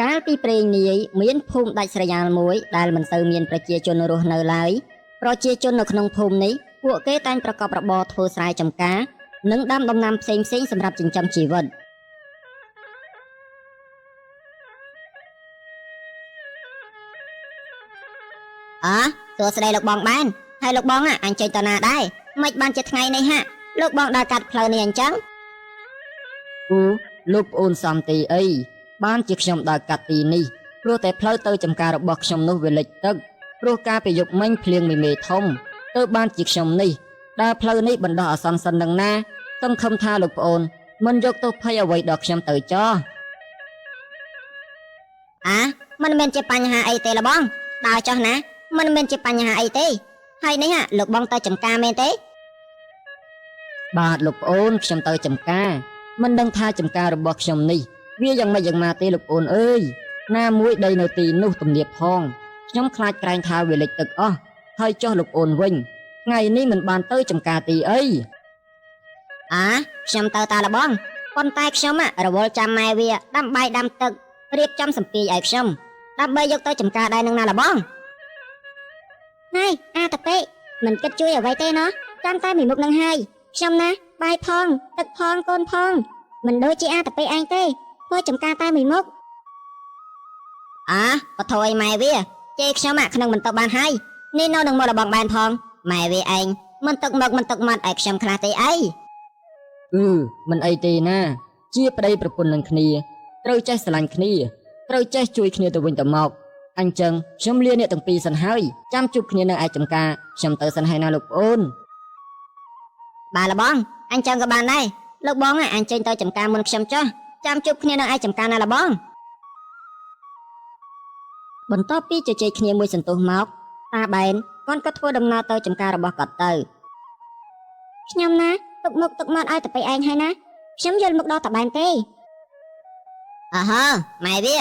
កាលពីព្រេងនាយមានភូមិដាច់ស្រយាលមួយដែលមិនសូវមានប្រជាជនរស់នៅឡើយប្រជាជននៅក្នុងភូមិនេះពួកគេតែងប្រកបរបរធ្វើស្រែចម្ការនិងដាំដំណាំផ្សេងៗសម្រាប់ចិញ្ចឹមជីវិតសួស្តីលោកបងបានហើយលោកបងអញចេញទៅណាដែរមិនបានជាថ្ងៃនេះហាក់លោកបងដើរកាត់ផ្លូវនេះអញ្ចឹងលោកប្អូនសំទីអីបានជាខ្ញុំដើរកាត់ទីនេះព្រោះតែផ្លូវទៅចំការរបស់ខ្ញុំនោះវាលិចទឹកព្រោះការប្រយុទ្ធមិញភ្លៀងមេធំទៅបានជាខ្ញុំនេះដើរផ្លូវនេះបណ្ដោះអាសន្នសិននឹងណាសង្ឃឹមថាលោកប្អូនមិនយកទោសភ័យអ្វីដល់ខ្ញុំទៅចោះមិនមែនជាបញ្ហាអីទេលបងដើរចោះណាមិនមែនជាបញ្ហាអីទេហើយនេះលោកបងទៅចំការមែនទេបាទលោកប្អូនខ្ញុំទៅចំការមិនដឹងថាចំការរបស់ខ្ញុំនេះវាយ៉ាងម៉េចយ៉ាងម៉ាទេលោកប្អូនអើយណាមួយដីនៅទីនោះទំនាបផងខ្ញុំខ្លាចក្រែងថាវាលិចទឹកអស់ហើយចុះលោកប្អូនវិញថ្ងៃនេះមិនបានទៅចំការទីអីខ្ញុំទៅតាលបងប៉ុន្តែខ្ញុំរវល់ចាំម៉ែវាដាំបាយដាំទឹករៀបចំសម្ពាយឲ្យខ្ញុំដើម្បីយកទៅចំការដែរនឹងណាលបងហើយតាពេមិនគិតជួយអ្វីទេណោះចាំតែមួយមុខនឹងហើយខ្ញុំណាបាយផងទឹកផងកូនផងមិនដូចជាតាពេឯងទេធ្វើចំការតែមួយមុខបថយម៉ែវាជេរខ្ញុំក្នុងមិនទៅបានហើយនេះនៅនឹងមកលបងបានផងម៉ែវាឯងមិនទឹកមកមិនទឹកមាត់ឲ្យខ្ញុំខ្លះទេអីមិនអីទេណាជាប្តីប្រពន្ធនឹងគ្នាត្រូវចេះស្រឡាញ់គ្នាត្រូវចេះជួយគ្នាទៅវិញទៅមកអញ្ចឹងខ្ញុំលាអ្នកទាំងពីរសិនហើយចាំជួបគ្នានៅឯចំការខ្ញុំទៅសិនហើយណាលោកប្អូនបាទលបងអញ្ចឹងក៏បានដែរលោកបងអញចេញទៅចំការមុនខ្ញុំចុះចាំជួបគ្នានៅឯចំការណាលបងបន្ទាប់ពីជជែកគ្នាមួយសន្ទុះមកតាបែនគាត់ក៏ធ្វើដំណើរទៅចំការរបស់គាត់ទៅខ្ញុំណាទុកមុខទុកមាត់ឲ្យតែពេលឯងហើយណាខ្ញុំយល់មុខដល់តាបែនទេម៉ែវា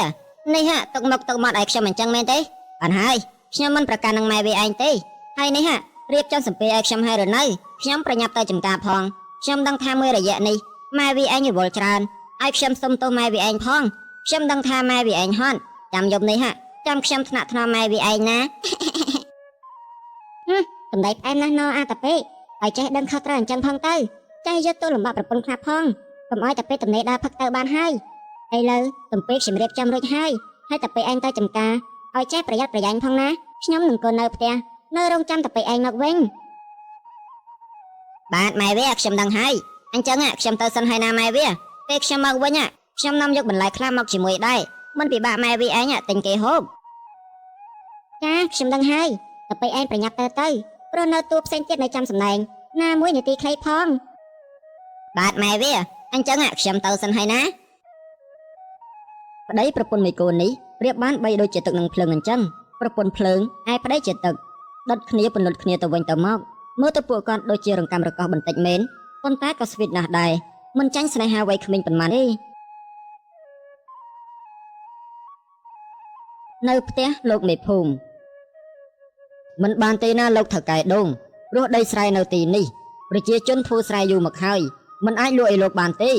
នេះទុកមុខទុកមាត់ឲ្យខ្ញុំអញ្ចឹងមែនទេអត់ហើយខ្ញុំមិនប្រកាន់នឹងម៉ែវាឯងទេហើយនេះរៀបចំសម្ភារឲ្យខ្ញុំហើយឬនៅខ្ញុំប្រញាប់ទៅចំការផងខ្ញុំដឹងថាមួយរយៈនេះម៉ែវាឯងរវល់ច្រើនឲ្យខ្ញុំសុំទោសម៉ែវាឯងផងខ្ញុំដឹងថាម៉ែវាឯងហត់ចាំយប់នេះចាំខ្ញុំថ្នាក់ថ្នមម៉ែវាឯងណាសម្ដីផ្អែមណាស់ណោតាពេឲ្យចេះដឹងខុសត្រូវអញ្ចឹងផងទៅចេះយកទោសលំបាកប្រពន្ធខ្លះផងកុំឲ្យតាពេតំណេដើរផឹកទៅបានហើយឥឡូវតំពេខ្ញុំរៀបចំរួចហើយតាពេឯងទៅចំការឲ្យចេះប្រយ័ត្នប្រយែងផងណាខ្ញុំនឹងកូននៅផ្ទះនៅរងចាំតាពេឯងមកវិញបាទម៉ែវាខ្ញុំដឹងហើយអញ្ចឹងខ្ញុំទៅសិនហើយណាម៉ែវាពេលខ្ញុំមកវិញខ្ញុំនាំយកបន្លែខ្លះមកជាមួយដែរមិនពិបាកម៉ែវាឯងទិញគេហូបចាខ្ញុំដឹងហើយតាពេឯងប្រញាប់ទៅព្រោះនៅតួផ្សេងទៀតនៅចាំសម្ដែងណាមួយនាទីខ្លីផងបាទម៉ែវាអញ្ចឹងខ្ញុំទៅសិនហើយណាប្តីប្រពន្ធមេកូននេះប្រៀបបានបីដូចជាទឹកនឹងភ្លើងអញ្ចឹងប្រពន្ធភ្លើងឯប្តីជាទឹកដុតគ្នាពន្លត់គ្នាទៅវិញទៅមកមើលទៅពួកគាត់ដូចជារង្កាំរកោសបន្តិចមែនប៉ុន្តែក៏ស្វីតណាស់ដែរមិនចាញ់ស្នេហាវ័យក្មេងប៉ុន្មានទេនៅផ្ទះលោកមេភូមិមិនបានទេណាលោកថៅកែដងព្រោះដីស្រែនៅទីនេះប្រជាជនធ្វើស្រែយូរមកហើយមិនអាចលក់ឲ្យលោកបានទេ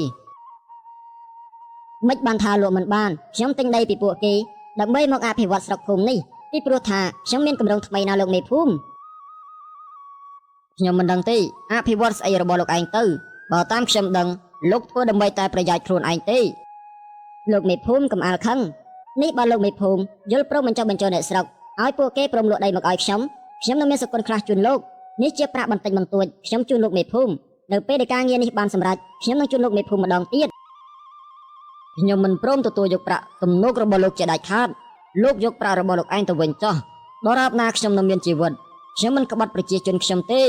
មិនបានថាលក់មិនបានខ្ញុំទិញដីពីពួកគេដើម្បីមកអភិវឌ្ឍស្រុកភូមិនេះពីព្រោះថាខ្ញុំមានគម្រោងថ្មីណាលោកមេភូមិខ្ញុំមិនដឹងទេអភិវឌ្ឍស្អីរបស់លោកឯងទៅបើតាមខ្ញុំដឹងលោកធ្វើដើម្បីតែប្រយោជន៍ខ្លួនឯងទេលោកមេភូមិកំអាលខឹងនេះបើលោកមេភូមិយល់ព្រមបញ្ចុះបញ្ចូលអ្នកស្រុកឲ្យពួកគេព្រមលក់ដីមកឲ្យខ្ញុំនឹងមានសគុណខ្លះជូនលោកនេះជាប្រាក់បន្តិចបន្តួចខ្ញុំជូនលោកមេភូមិនៅពេលដែលការងារនេះបានសម្រេចខ្ញុំនឹងជូនលោកមេភូមិម្ដងទៀតខ្ញុំមិនព្រមទទួលយកប្រាក់ទំនុករបស់លោកជាដាច់ខាតលោកយកប្រាក់របស់លោកឯងទៅវិញចោះដរាបណាខ្ញុំនៅមានជីវិតខ្ញុំមិនក្បត់ប្រជាជនខ្ញុំទេ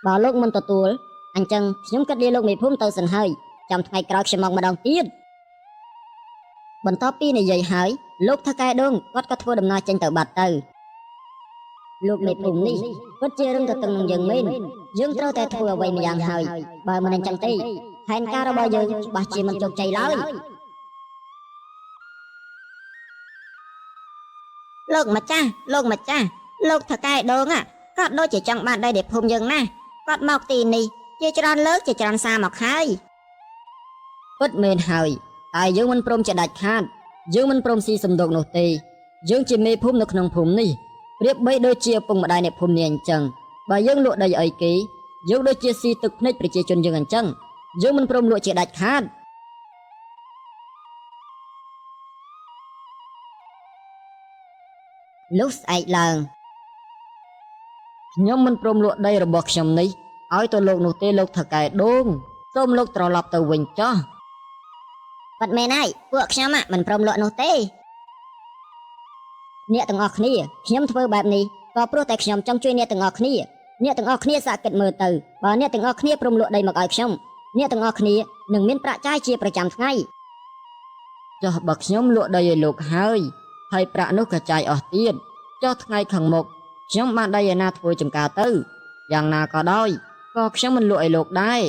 បើលោកមិនទទួលអញ្ចឹងខ្ញុំគិតលាលោកមេភូមិទៅសិនហើយចាំថ្ងៃក្រោយខ្ញុំមកម្ដងទៀតបន្ទាប់ពីនិយាយហើយលោកថៅកែដងគាត់ក៏ធ្វើដំណើរចេញទៅបាត់ទៅលោកមេភូមិនេះពិតជារឹងទទឹងនឹងយើងមែនយើងត្រូវតែធ្វើអ្វីម្យ៉ាងហើយបើមិនអញ្ចឹងទេផែនការរបស់យើងច្បាស់ជាមិនជោគជ័យឡើយលោកម្ចាស់លោកថៅកែដងគាត់ដូចជាចង់បានដីដែលភូមិយើងណាគាត់មកទីនេះជាច្រើនលើកជាច្រើនសារមកហើយពិតមែនហើយ តែយើងមិនព្រមជាដាច់ខាតយើងមិនព្រមស៊ីសំដកនោះទេយើងជាមេភូមិនៅក្នុងភូមិនេះប្រៀបបីដូចជាឪពុកម្ដាយនៃភូមិនេះអញ្ចឹងបើយើងលក់ដីឲ្យគេយើងដូចជាស៊ីទឹកភ្នែកប្រជាជនយើងអញ្ចឹងយើងមិនព្រមលក់ជាដាច់ខាតលោកស្អែកឡើងខ្ញុំមិនព្រមលក់ដីរបស់ខ្ញុំនេះឲ្យទៅលោកនោះទេលោកថកែដូងសូមលោកត្រឡប់ទៅវិញចុះបាត់មែនហើយពួកខ្ញុំមិនព្រមលក់នោះទេអ្នកទាំងអស់គ្នាខ្ញុំធ្វើបែបនេះក៏ព្រោះតែខ្ញុំចង់ជួយអ្នកទាំងអស់គ្នាអ្នកទាំងអស់គ្នាសាកគិតមើលទៅបើអ្នកទាំងអស់គ្នាព្រមលក់ដីមកឲ្យខ្ញុំអ្នកទាំងអស់គ្នានឹងមានប្រាក់ចាយជាប្រចាំថ្ងៃចុះបើខ្ញុំលក់ដីឲ្យលោកហើយប្រាក់នោះក៏ចាយអស់ទៀតចុះថ្ងៃខាងមុខខ្ញុំបានដីឯណាធ្វើចំការទៅយ៉ាងណាក៏ដោយក៏ខ្ញុំមិនលក់ឲ្យលោកដែរ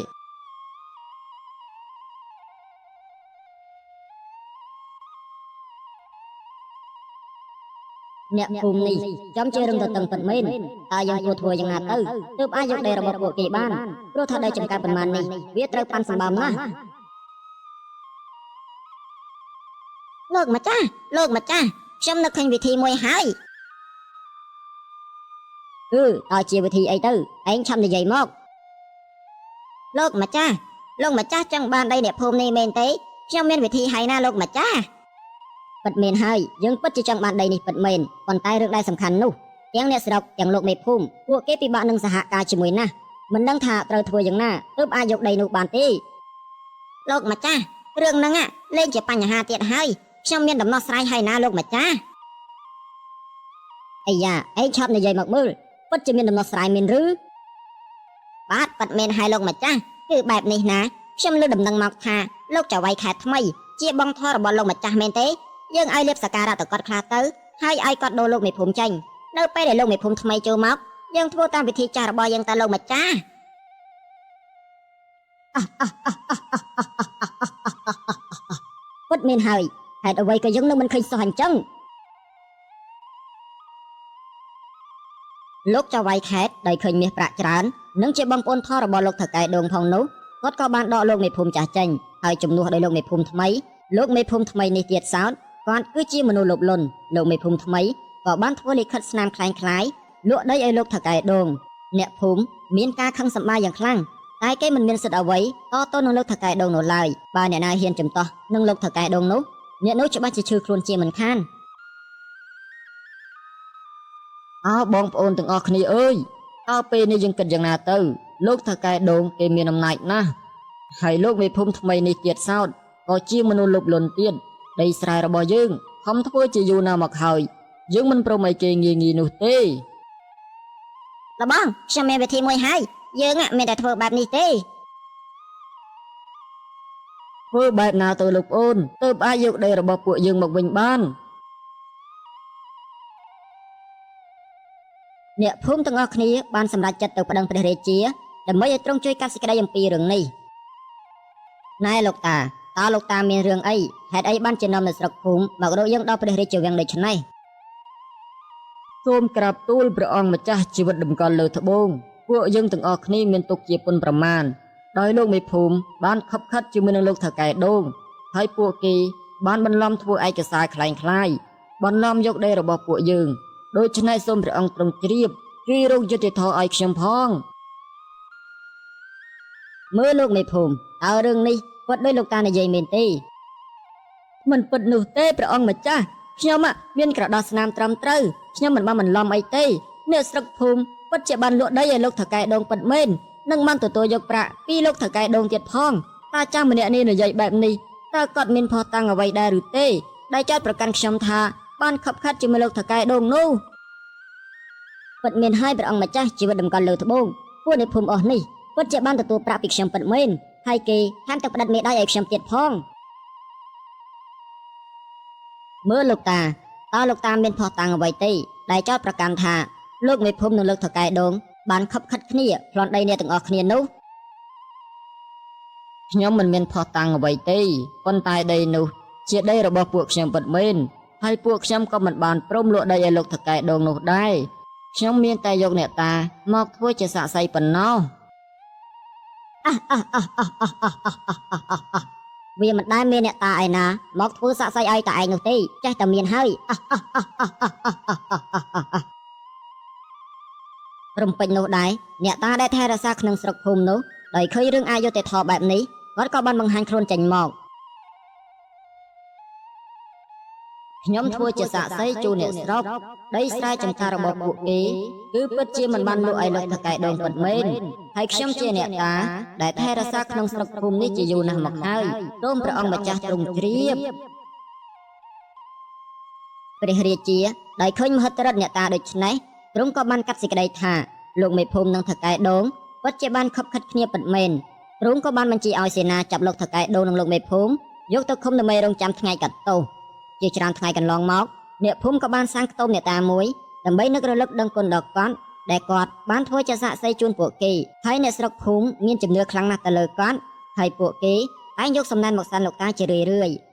អ្នកភូមិនេះចំជារឿងទៅតឹងពិតមែនតើយើងគួរធ្វើយ៉ាងណាទៅទើបអាចយកដីរបស់ពួកគេបានព្រោះថាដីចំការប៉ុន្មាននេះវាត្រូវប៉ាន់សម្បំណាស់លោកម្ចាស់ខ្ញុំនឹកឃើញវិធីមួយហើយតើជាវិធីអីទៅឯងឆាប់និយាយមកលោកម្ចាស់ចង់បានដីអ្នកភូមិនេះមែនទេខ្ញុំមានវិធីហើយណាលោកម្ចាស់ពិតមែនហើយយើងពិតជាចង់បានដីនេះពិតមែនប៉ុន្តែរឿងដែលសំខាន់នោះទាំងអ្នកស្រុកទាំងលោកមេភូមិពួកគេពិបាកនឹងសហការជាមួយណាស់មិនដឹងថាត្រូវធ្វើយ៉ាងណាទើបអាចយកដីនោះបានទេលោកម្ចាស់រឿងហ្នឹងលែងជាបញ្ហាទៀតហើយខ្ញុំមានដំណោះស្រាយហើយណាលោកម្ចាស់អាយ៉ាឯងឆាប់និយាយមកមើលពិតជាមានដំណោះស្រាយមែនឬបាទពិតមែនហើយលោកម្ចាស់គឺបែបនេះណាខ្ញុំលើដំណឹងមកថាលោកចៅវាយខេត្តថ្មីជាបងធររបស់លោកម្ចាស់មែនទេយើងឲ្យលៀបសក្ការៈទៅគាត់ខ្លះទៅហើយឲ្យគាត់ដូរលោកមេភូមិចេញនៅពេលដែលលោកមេភូមិថ្មីចូលមកយើងធ្វើតាមវិធីចាស់របស់យើងតាលោកម្ចាស់ពិតមែនហើយហេតុអ្វីក៏យើងនឹងមិនឃើញសោះអញ្ចឹងលោកចៅវាយខេត្តដោយឃើញមាសប្រាក់ច្រើននិងជាបងប្អូនធររបស់លោកថកែដូងផងនោះគាត់ក៏បានដកលោកមេភូមិចាស់ចេញហើយជំនួសដោយលោកមេភូមិថ្មីនេះទៀតសោតគាត់គឺជាមនុស្សលោភលន់លោកមេភូមិថ្មីក៏បានធ្វើលិខិតស្នាមคล้ายលក់ដីឲ្យលោកថកែដូងអ្នកភូមិមានការខឹងសម្បាយ៉ាងខ្លាំងតែគេមិនមានសិទ្ធិអ្វីតទៅនឹងលោកថកែដូងនោះឡើយបើអ្នកណាហ៊ានចំទាស់នឹងលោកថកែដូងនោះអ្នកនោះច្បាស់ជាឈឺខ្លួនជាមិនខានបងប្អូនទាំងអស់គ្នាអើយតើពេលនេះយើងគិតយ៉ាងណាទៅលោកថកែដូងគេមានអំណាចណាស់ហើយលោកមេភូមិថ្មីនេះទៀតសោតក៏ជាមនុស្សលោភលន់ទៀតដីស្រែរបស់យើងខំធ្វើជាយូរណាស់មកហើយយើងមិនព្រមឲ្យគេងាយនោះទេលបងខ្ញុំមានវិធីមួយហើយយើងមានតែធ្វើបែបនេះទេធ្វើបែបណាទៅលោកប្អូនទើបអាចយកដីរបស់ពួកយើងមកវិញបានអ្នកភូមិទាំងអស់គ្នាបានសម្រេចចិត្តទៅប្តឹងព្រះរាជាដើម្បីឲ្យទ្រង់ជួយកាត់សេចក្តីអំពីរឿងនេះណែលោកតាតើលោកតាមានរឿងអីហេតុអីបានជានាំនៅស្រុកភូមិមករកយើងដល់ព្រះរាជវាំងដូច្នេះសូមក្រាបទូលព្រះអង្គម្ចាស់ជីវិតតម្កល់លើត្បូងពួកយើងទាំងអស់គ្នាមានទុកជាពុនប្រមាណដោយលោកមេភូមិបានខົບខិតជាមួយនឹងលោកថកែដូងហើយពួកគេបានបន្លំធ្វើឯកសារคล้ายបន្លំយកដីរបស់ពួកយើងដូច្នេះសូមព្រះអង្គទ្រង់ជ្រាបជួយរកយុត្តិធម៌ឲ្យខ្ញុំផងមើលលោកមេភូមិតើរឿងនេះពិតដោយលោកតានិយាយមែនទេមិនពិតនោះទេព្រះអង្គម្ចាស់ខ្ញុំមានក្រដាសស្នាមត្រឹមត្រូវខ្ញុំមិនបានបន្លំអីទេអ្នកស្រុកភូមិពិតជាបានលក់ដីឲ្យលោកថកែដូងពិតមែននិងបានទទួលយកប្រាក់ពីលោកថកែដូងទៀតផងតើចាំម្នាក់នេះនិយាយបែបនេះតើគាត់មានភស្តុតាងអ្វីដែរឬទេដែលចោទប្រកាន់ខ្ញុំថាបានខົບខិតជាមួយលោកថកែដូងនោះពិតមានហើយព្រះអង្គម្ចាស់ជីវិតតម្កល់លើត្បូងពួកអ្នកភូមិអស់នេះពិតជាបានទទួលប្រាក់ពីខ្ញុំពិតមែនហើយគេថែមទាំងផ្តិតមេដាយឲ្យខ្ញុំទៀតផងមើលលោកតាតើលោកតាមានភស្តុតាងអ្វីទេដែលចោទប្រកាន់ថាលោកមេភូមិនិងលោកថកែដូងបានខົບខិតគ្នាប្លន់ដីអ្នកទាំងអស់គ្នានោះខ្ញុំមិនមានភស្តុតាងអ្វីទេប៉ុន្តែដីនោះជាដីរបស់ពួកខ្ញុំពិតមែនហើយពួកខ្ញុំក៏មិនបានព្រមលក់ដីឲ្យលោកថកែដូងនោះដែរខ្ញុំមានតែយកអ្នកតាមកធ្វើជាសាក្សីប៉ុណ្ណោះ វាមិនដែលមានអ្នកតាឯណាមកធ្វើសាក់សីឲ្យតែឯងនោះទេចេះតែមានហើយរំពេចនោះដែរអ្នកតាដែលថែរក្សាក្នុងស្រុកភូមិនោះដោយឃើញរឿងអយុត្តិធម៌បែបនេះគាត់ក៏បានបង្ហាញខ្លួនចេញមកខ្ញុំធ្វើជាសាក្សីជូនអ្នកស្រុកដីស្រែចម្ការរបស់ពួកគេគឺពិតជាមិនបានលក់ឲ្យលោកថកែដងពិតមែនហើយខ្ញុំជាអ្នកតាដែលថែរក្សាក្នុងស្រុកភូមិនេះជាយូរណាស់មកហើយសូមព្រះអង្គម្ចាស់ទ្រង់ជ្រាបព្រះរាជាដោយឃើញមហិទ្ធិឫទ្ធិអ្នកតាដូច្នេះទ្រង់ក៏បានកាត់សេចក្តីថាលោកមេភូមិនិងថកែដងពិតជាបានខົບខិតគ្នាពិតមែនទ្រង់ក៏បានបញ្ជាឲ្យសេនាចាប់លោកថកែដងនិងលោកមេភូមិយកទៅឃុំដើម្បីរងចាំថ្ងៃកាត់ទោសជាច្រើនថ្ងៃកន្លងមកអ្នកភូមិក៏បានសាងខ្ទមអ្នកតាមួយដើម្បីនឹករលឹកដឹងគុណដល់គាត់ដែលគាត់បានធ្វើជាសាក្សីជូនពួកគេហើយអ្នកស្រុកភូមិមានជំនឿខ្លាំងណាស់ទៅលើគាត់ហើយពួកគេតែងយកសំណែនមកសានលោកតាជារឿយៗ